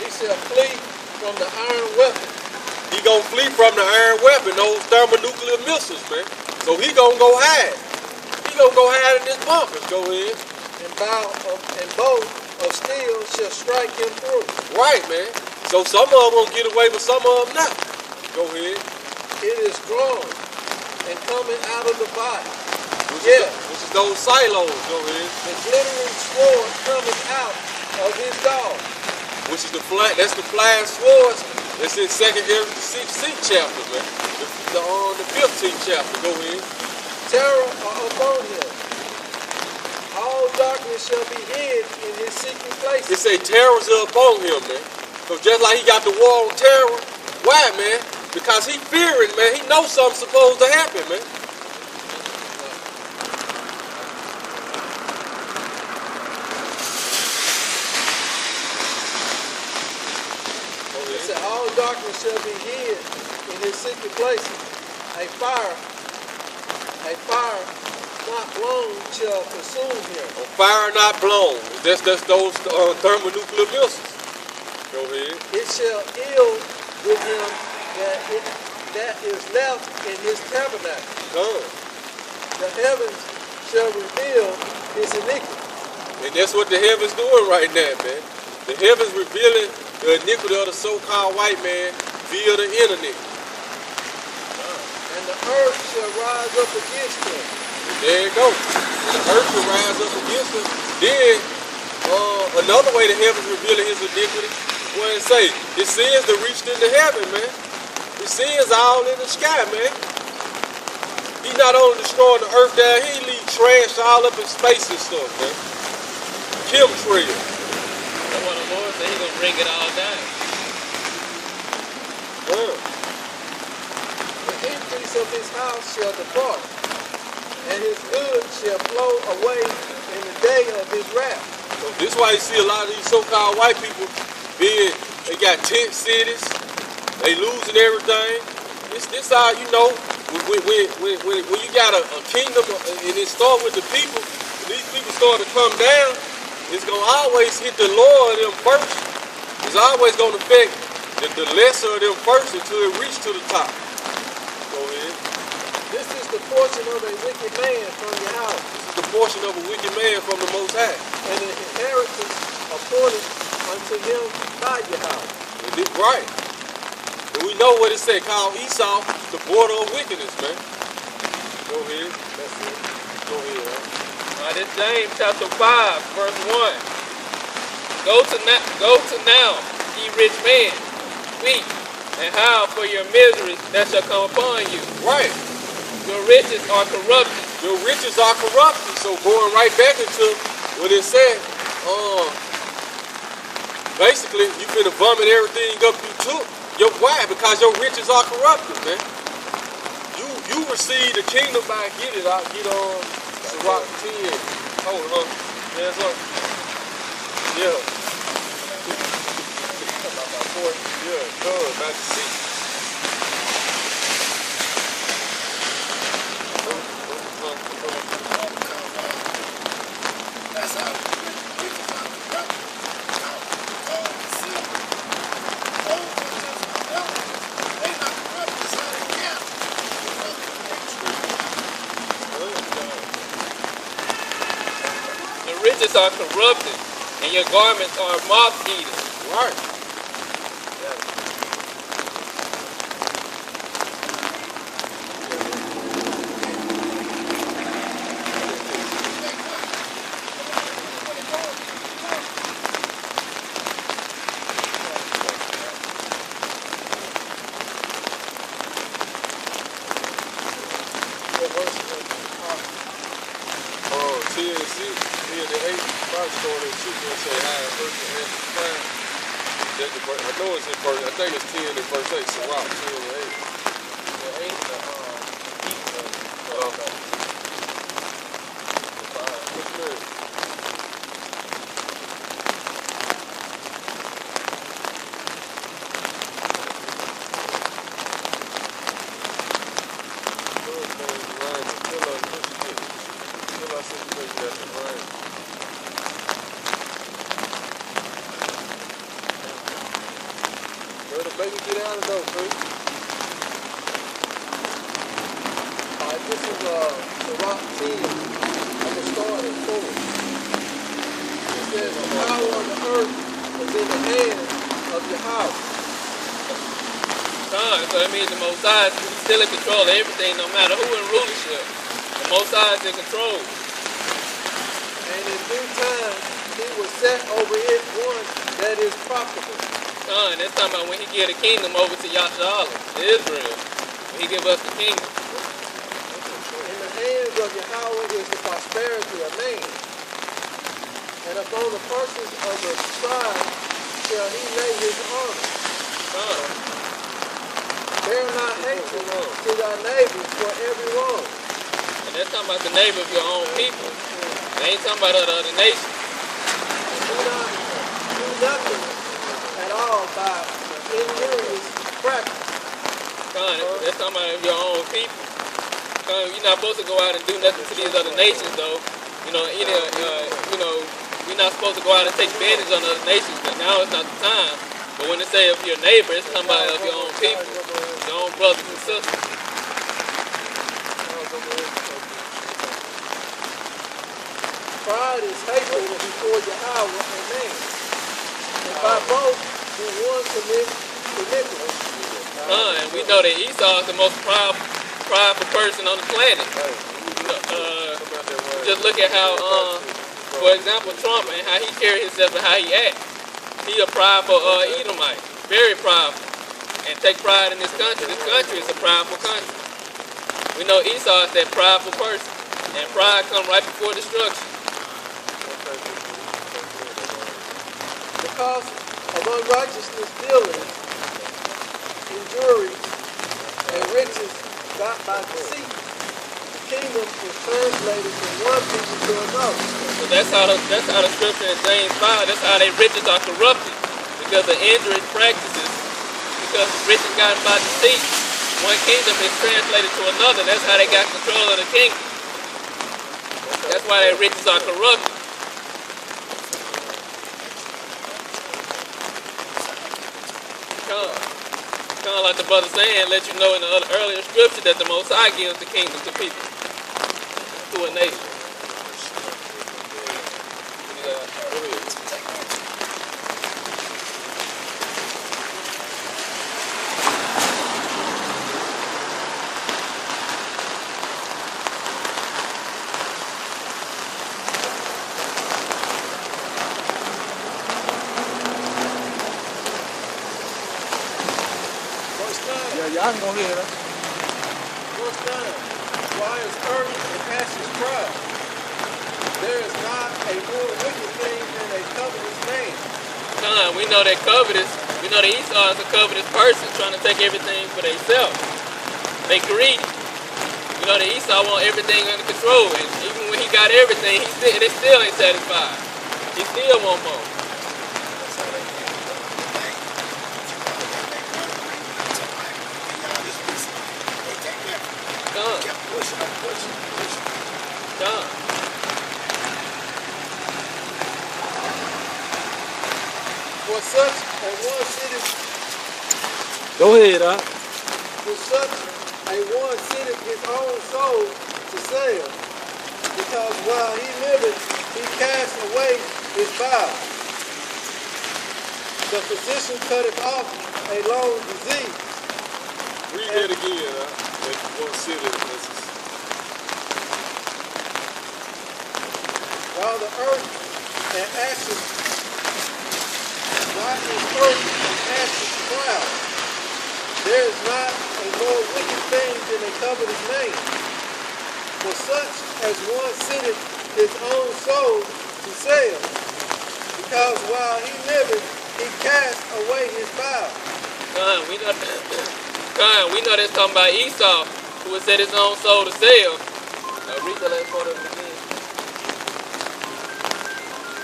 [SPEAKER 3] He shall flee from the iron weapon.
[SPEAKER 1] He gonna flee from the iron weapon, those thermonuclear missiles, man. So he gonna go hide. He gonna go hide in his bunkers. Go ahead.
[SPEAKER 3] And bow of steel shall strike him through.
[SPEAKER 1] Right, man. So some of them gonna get away, but some of them not. Go ahead.
[SPEAKER 3] It is drawn and coming out of the body.
[SPEAKER 1] Which is those silos. Go ahead.
[SPEAKER 3] The glittering sword coming out of his dog.
[SPEAKER 1] Which is that's the flying swords. That's in 2nd Ezra, the 16th chapter, man. The 15th chapter. Go ahead.
[SPEAKER 3] Terror upon him. All darkness shall be hid in his secret places.
[SPEAKER 1] It say terrors are upon him, man. So just like he got the war on terror, why, man? Because he fearing, man. He knows something's supposed to happen, man.
[SPEAKER 3] It said all darkness shall be hid in his secret places. A fire not blown shall consume him.
[SPEAKER 1] A fire not blown. That's those thermonuclear missiles. Go ahead.
[SPEAKER 3] It shall ill with him that is left in his tabernacle.
[SPEAKER 1] Done.
[SPEAKER 3] The heavens shall reveal his iniquity.
[SPEAKER 1] And that's what the heavens doing right now, man. The heavens revealing the iniquity of the so-called white man via the internet.
[SPEAKER 3] And the earth shall rise up against him.
[SPEAKER 1] And there you go. The earth will rise up against him. Then, another way the heavens revealing his iniquity, what it say, his sins that reached into heaven, man. His sins all in the sky, man. He not only destroying the earth down, he leave trash all up in space and stuff, man. Chemtrail.
[SPEAKER 2] That's what the Lord said, he's going to bring it all down.
[SPEAKER 1] Yeah.
[SPEAKER 3] The increase of his house shall depart, and his goods shall flow away in the day of his wrath.
[SPEAKER 1] So this is why you see a lot of these so-called white people they got tent cities, they losing everything. This how, you know, when you got a kingdom and it start with the people, when these people start to come down, it's going to always hit the lower of them first. It's always going to affect the lesser of them first until it reach to the top. Go ahead.
[SPEAKER 3] This is the portion of a wicked man from your house,
[SPEAKER 1] This is the portion of a wicked man from the Most High.
[SPEAKER 3] and an inheritance appointed unto him by your house.
[SPEAKER 1] Right. And we know what it said, called Esau, the border of wickedness, man. Go ahead. That's it. Go ahead, man.
[SPEAKER 2] This James chapter 5, verse 1. Go to now, ye rich men, weep and howl for your miseries that shall come upon you.
[SPEAKER 1] Right.
[SPEAKER 2] Your riches are corrupted.
[SPEAKER 1] Your riches are corrupted. So going right back into what it said, basically you finna vomit everything up you took. Why? Because your riches are corrupted, man. You receive the kingdom by get on Sirach 10. Hold on. Hands up. Yeah. Yeah, good. About to see.
[SPEAKER 4] That's how people are corrupt. Gold and silver. Gold is just irrelevant. They not corrupt. That's how they count.
[SPEAKER 2] Your riches are corrupted, and your garments are moth-eaten.
[SPEAKER 1] Right. I know it's in verse, I think it's 10 in verse 8, Sirach 10 and 8.
[SPEAKER 2] The 8,
[SPEAKER 1] What's your name? Baby, get out of those, please.
[SPEAKER 3] This is Sirach 10. I'm going to start at 4. It says, the power of the earth is in the hands of your house.
[SPEAKER 2] So that means the Most High is still in control of everything, no matter who in rulership. The Most High is in control.
[SPEAKER 3] And in due time, he will set over it one that is profitable.
[SPEAKER 2] That's talking about when he gave the kingdom over to Yasharahla, to Israel. When he gave us the kingdom.
[SPEAKER 3] In the hands of Yahweh is the prosperity of man. And upon the persons of the tribe shall he lay his honor. Bear not hatred to thy neighbors for every wrong.
[SPEAKER 2] And that's talking about the neighbor of your own people. They ain't talking about other nations.
[SPEAKER 3] Do not do nothing at all by injurious practice.
[SPEAKER 2] That's talking about your own people. You're not supposed to go out and do nothing to these other nations, though. We're not supposed to go out and take advantage on other nations, but now it's not the time. But when they say of your neighbor, it's talking about of your own people, your own brothers and sisters.
[SPEAKER 3] Pride is hatred before Yahweh and man. And by both do one commit iniquity.
[SPEAKER 2] And we know that Esau is the most prideful person on the planet. Just look at how, for example, Trump and how he carries himself and how he acts. He a prideful Edomite, very prideful, and take pride in this country. This country is a prideful country. We know Esau is that prideful person, and pride comes right before destruction.
[SPEAKER 3] Because of unrighteousness dealings, injuries, and riches got by deceit, the kingdom is translated from one people to another.
[SPEAKER 2] So that's how the scripture in James 5, that's how their riches are corrupted, because of injuries practices, because riches gotten by deceit. One kingdom is translated to another. That's how they got control of the kingdom. That's why their riches are corrupted. Kind of like the brother saying, let you know in the earlier scripture that the Most High gives the kingdom to people, to a nation.
[SPEAKER 3] Y'all can go ahead. Verse 9. Why is earth and ashes proud? There is not a more wicked thing than a covetous man.
[SPEAKER 2] We know that covetous, we know that Esau is a covetous person trying to take everything for themselves. They greedy. We know that Esau wants everything under control, and even when he got everything, they still ain't satisfied. He still want more.
[SPEAKER 3] For such a one sitteth.
[SPEAKER 5] Go ahead, huh?
[SPEAKER 3] For such a one sitteth his own soul to sell, because while he liveth, he cast away his bowels. The physician cutteth off a long disease.
[SPEAKER 5] Read that again, huh? That one sitteth.
[SPEAKER 3] While the earth and ashes, why is earth and ashes proud? There is not a more wicked thing than a covetous man. For such as one sitteth his own soul to sell, because while he liveth, he cast away his bowels.
[SPEAKER 2] We know that's talking about Esau, who would set his own soul to sell. Read the last part of it again.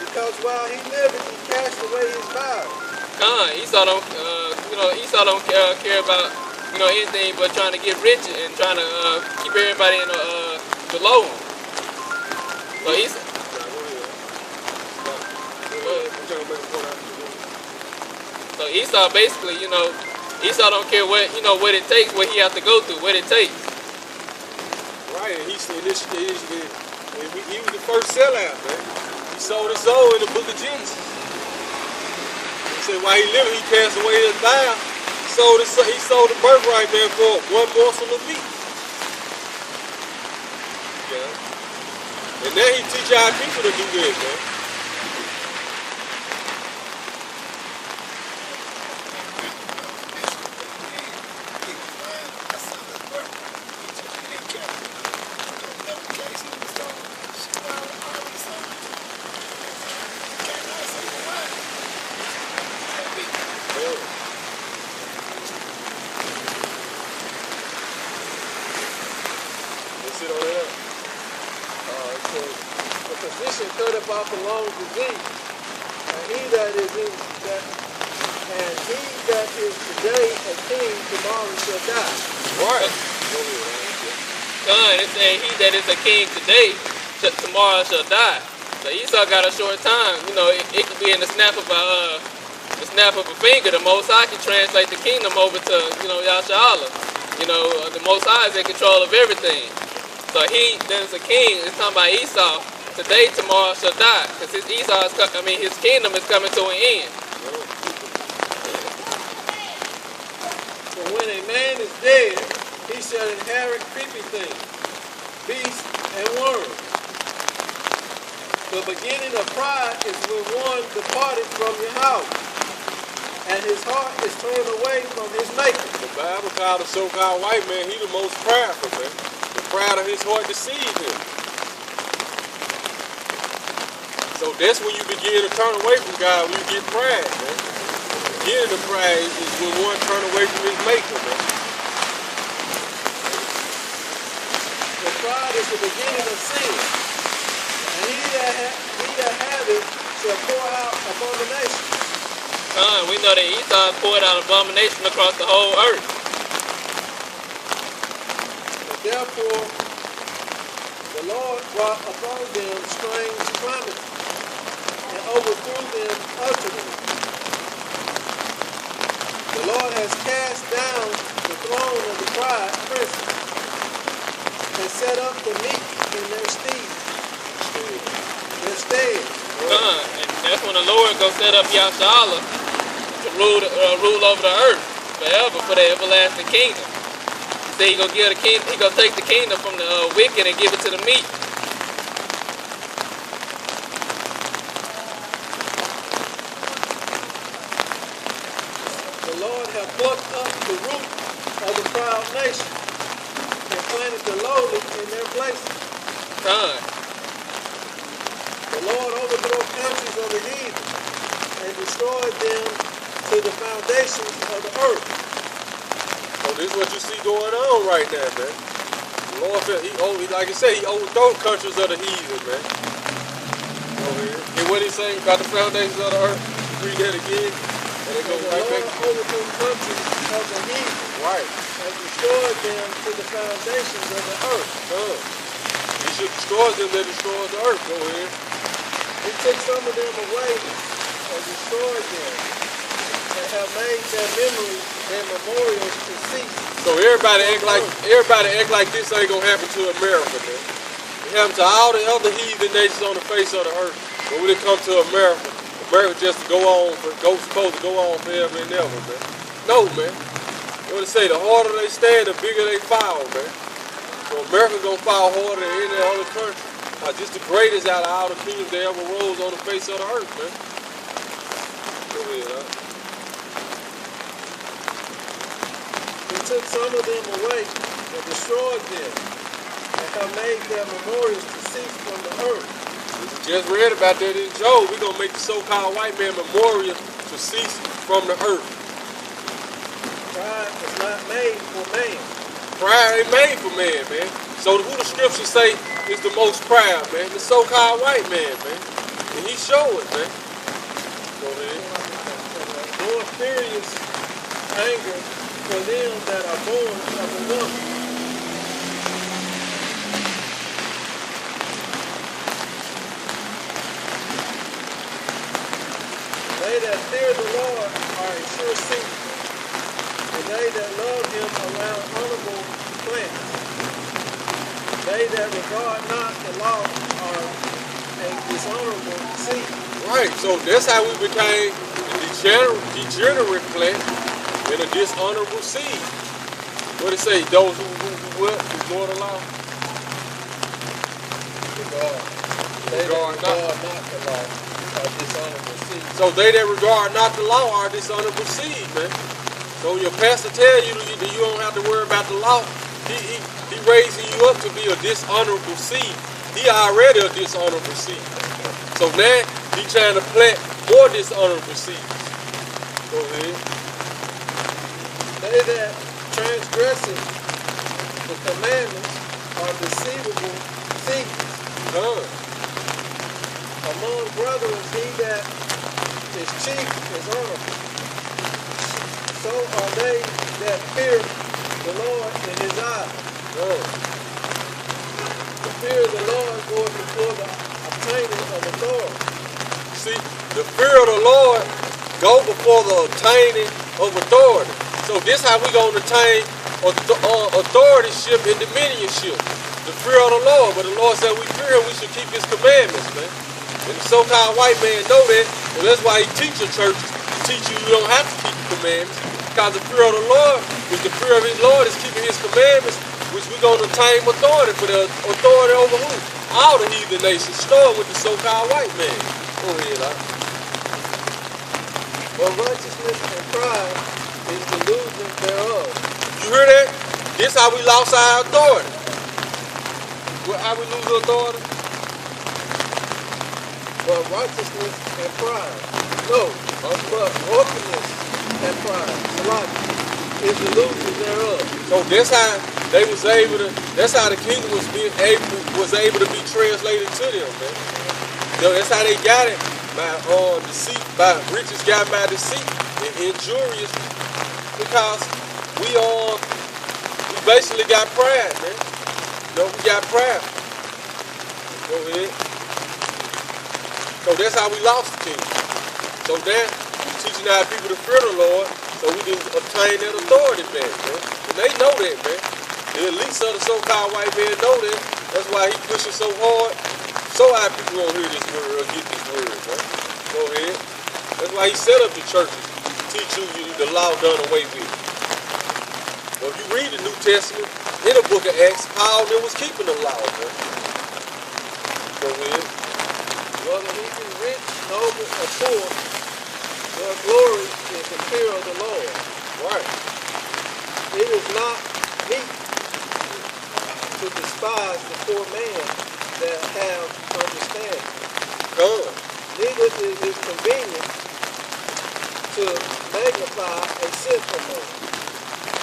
[SPEAKER 3] Because while he liveth, he cast away his bowels.
[SPEAKER 2] Esau don't, Esau don't care about, anything but trying to get rich and trying to keep everybody in below him. So Esau. So Esau basically, Esau don't care what, what it takes, what he has to go through, what it takes.
[SPEAKER 5] Right, and he was the first sellout, man. He sold his soul in the book of Genesis. He said while he lived, he passed away his bow. He sold the birthright, man, for one morsel of meat. Yeah. And now he teach our people to do this, man.
[SPEAKER 3] Off a long disease, and he that is today a king, tomorrow shall die.
[SPEAKER 2] Right. It said he that is a king today, tomorrow shall die. So Esau got a short time. It could be in the snap of a finger. The Most High can translate the kingdom over to Yasharahla. The Most High is in control of everything. So he that is a king is talking about Esau. today, tomorrow shall die. Because his his kingdom is coming to an end.
[SPEAKER 3] For when a man is dead, he shall inherit creepy things, beasts, and worms. The beginning of pride is when one departed from your house, and his heart is turned away from his maker.
[SPEAKER 5] The Bible called the so-called white man, he the most prideful, man. The pride of his heart deceived him. So that's when you begin to turn away from God, when you get pride, man. The beginning of pride is when one turn away from his maker, man.
[SPEAKER 3] For pride is the beginning of sin, and he that hath it shall pour out abomination.
[SPEAKER 2] We know that Esau poured out abomination across the whole earth.
[SPEAKER 3] And therefore the Lord brought upon them strange calamity, and overthrew them utterly. The Lord has cast down the throne of the pride princes, and set up the meek in their stead.
[SPEAKER 2] And that's when the Lord go set up Yashala to rule over the earth forever for the everlasting kingdom. He said he gonna give the kingdom, he gonna take the kingdom from the wicked and give it to the meek.
[SPEAKER 3] The Lord hath plucked up the root of the proud nation, and planted the lowly in their places. The Lord overthrew countries of the heathen, and destroyed them to the foundations of the earth.
[SPEAKER 5] So this is what you see going on right now, man. The Lord, like I said, he overthrew countries of the heathen, man. Over here. And what he saying about the foundations of the earth? Read that again. And it goes right back.
[SPEAKER 3] The Lord overthrew countries of the heathen,
[SPEAKER 5] Right.
[SPEAKER 3] and destroyed them to the foundations of the earth.
[SPEAKER 5] He should destroy them that destroy the earth. Go ahead.
[SPEAKER 3] He took some of them away and destroyed them, and have made their memories and memorials to cease.
[SPEAKER 5] So everybody act like this ain't gonna happen to America, man. It happened to all the other heathen nations on the face of the earth. But when it comes to America, America just supposed to go on forever and ever, man. No, man. What they say, the harder they stand, the bigger they fall, man. So America gonna fall harder than any other country. Just the greatest out of all the kingdoms that ever rose on the face of the earth, man. Go ahead, huh?
[SPEAKER 3] He took some of them away and destroyed them, and have made their memorials to cease from the earth.
[SPEAKER 5] We just read about that in Job. We're gonna make the so-called white man memorial to cease from the earth.
[SPEAKER 3] Pride was not made for man.
[SPEAKER 5] Pride ain't made for man, man. So who the scriptures say is the most proud, man? The so-called white man, man. And he show it, man. Go ahead.
[SPEAKER 3] More furious anger for them that are born of a woman. They that fear the Lord are a sure seed, and they that love him around honorable plants. They that regard not the law are a dishonorable seed.
[SPEAKER 5] Right, so that's how we became a degenerate plant and a dishonorable seed. What it say? Those who ignore the law?
[SPEAKER 3] They that regard not the law are dishonorable seed.
[SPEAKER 5] So they that regard not the law are dishonorable seed, man. So your pastor tell you that you don't have to worry about the law. He raising you up to be a dishonorable seed. He already a dishonorable seed. So now he trying to plant more dishonorable seeds. Go ahead.
[SPEAKER 3] They that transgressing the commandments are deceivable seeds. Among brethren, he that is chief is honorable. So are they that fear the Lord in his eyes. The fear of the Lord goes before the obtaining of authority.
[SPEAKER 5] See, the fear of the Lord go before the obtaining of authority. So this how we gonna attain authorityship and dominionship. the fear of the Lord. But the Lord said we fear him, we should keep his commandments, man. And the so-called white man know that, and that's why he teach your churches. He teach you don't have to keep the commandments. Because the fear of the Lord, which the fear of his Lord is keeping his commandments, which we're going to obtain authority for the authority over who? All the heathen nations, starting with the so-called white man. Go ahead,
[SPEAKER 3] But righteousness and pride is delusion thereof.
[SPEAKER 5] You hear that? This how we lost our authority. How we lose authority?
[SPEAKER 3] But righteousness and pride. No, but orphaness and pride. Is delusion thereof.
[SPEAKER 5] So that's how they was able to. That's how the kingdom was able to be translated to them, man. You know, that's how they got it by deceit, by riches got by deceit and injurious. Because we basically got pride, man. You know, we got pride. Go ahead. So that's how we lost the kingdom. So then we teaching our people to fear the Lord, so we can obtain that authority back, man. And they know that, man. The elites of the so-called white man know that. That's why he pushing so hard. So our people won't hear this word or get this word, man. Go ahead. That's why he set up the churches to teach you the law done away with. Well, if you read the New Testament, in the book of Acts, Paul was keeping the law, man. Go ahead.
[SPEAKER 3] Whether he be rich, noble, or poor, their glory is the fear of the Lord.
[SPEAKER 5] Right.
[SPEAKER 3] It is not meet to despise the poor man that have understanding.
[SPEAKER 5] Come.
[SPEAKER 3] Neither is it convenient to magnify a sinful man.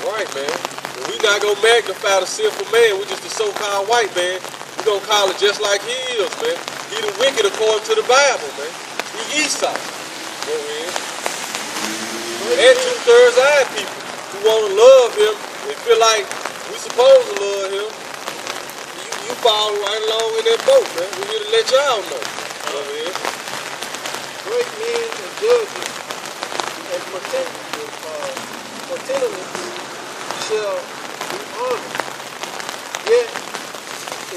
[SPEAKER 5] Right, man. And we not gonna magnify the sinful man, which is the so-called white man. We gonna call it just like he is, man. He the wicked according to the Bible, man. He Esau. Go ahead. And 2/3 our people who want to love him and feel like we supposed to love him. You fall right along in that boat, man. We here to let y'all know. Go ahead.
[SPEAKER 3] Great men and judges and pretenders shall be honored. Yet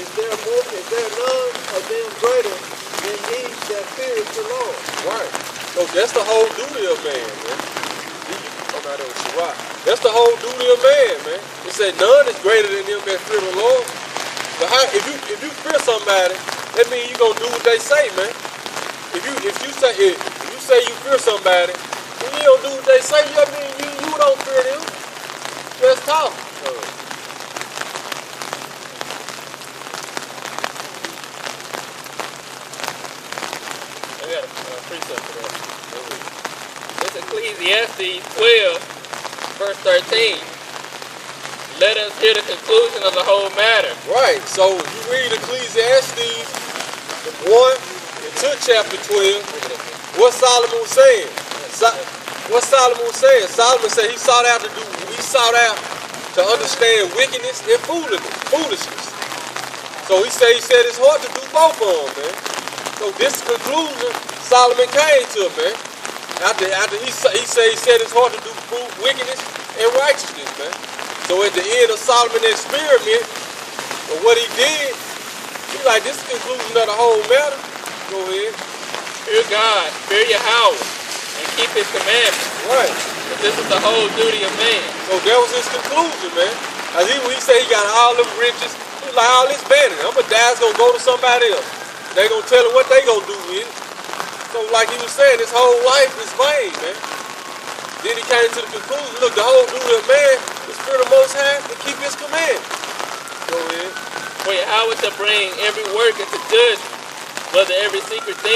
[SPEAKER 3] is there none of them greater than he that feareth the Lord?
[SPEAKER 5] Right. So that's the whole duty of man, man. That's the whole duty of man, man. It said none is greater than them that fear the Lord. But how, if you fear somebody, that means you gonna do what they say, man. If you say you fear somebody, and you don't do what they say, I mean you don't fear them. Just talk.
[SPEAKER 2] I got a precept for that. It's Ecclesiastes 12, verse 13. Let us hear the conclusion of the whole matter.
[SPEAKER 5] Right. So you read Ecclesiastes 1 into chapter 12. What Solomon was saying? Solomon said he sought out to understand wickedness and foolishness. So he said it's hard to do both of them, man. So this conclusion Solomon came to, man. After he said it's hard to do wickedness and righteousness, man. So at the end of Solomon's experiment, of what he did, he like, this is the conclusion of the whole matter. Go ahead.
[SPEAKER 2] Fear God, fear Yahweh, and keep his commandments.
[SPEAKER 5] Right.
[SPEAKER 2] But this is the whole duty of man.
[SPEAKER 5] So that was his conclusion, man. As he said he got all them riches, he was like, all this vanity. I'm gonna die, it's gonna go to somebody else. They gonna tell him what they gonna do with it. So like he was saying, his whole life is vain, man. Then he came to the conclusion, look, the whole duty of man is fear the Most High and keep his commandments. Go ahead.
[SPEAKER 2] For Yahweh to bring every work into judgment, whether every secret thing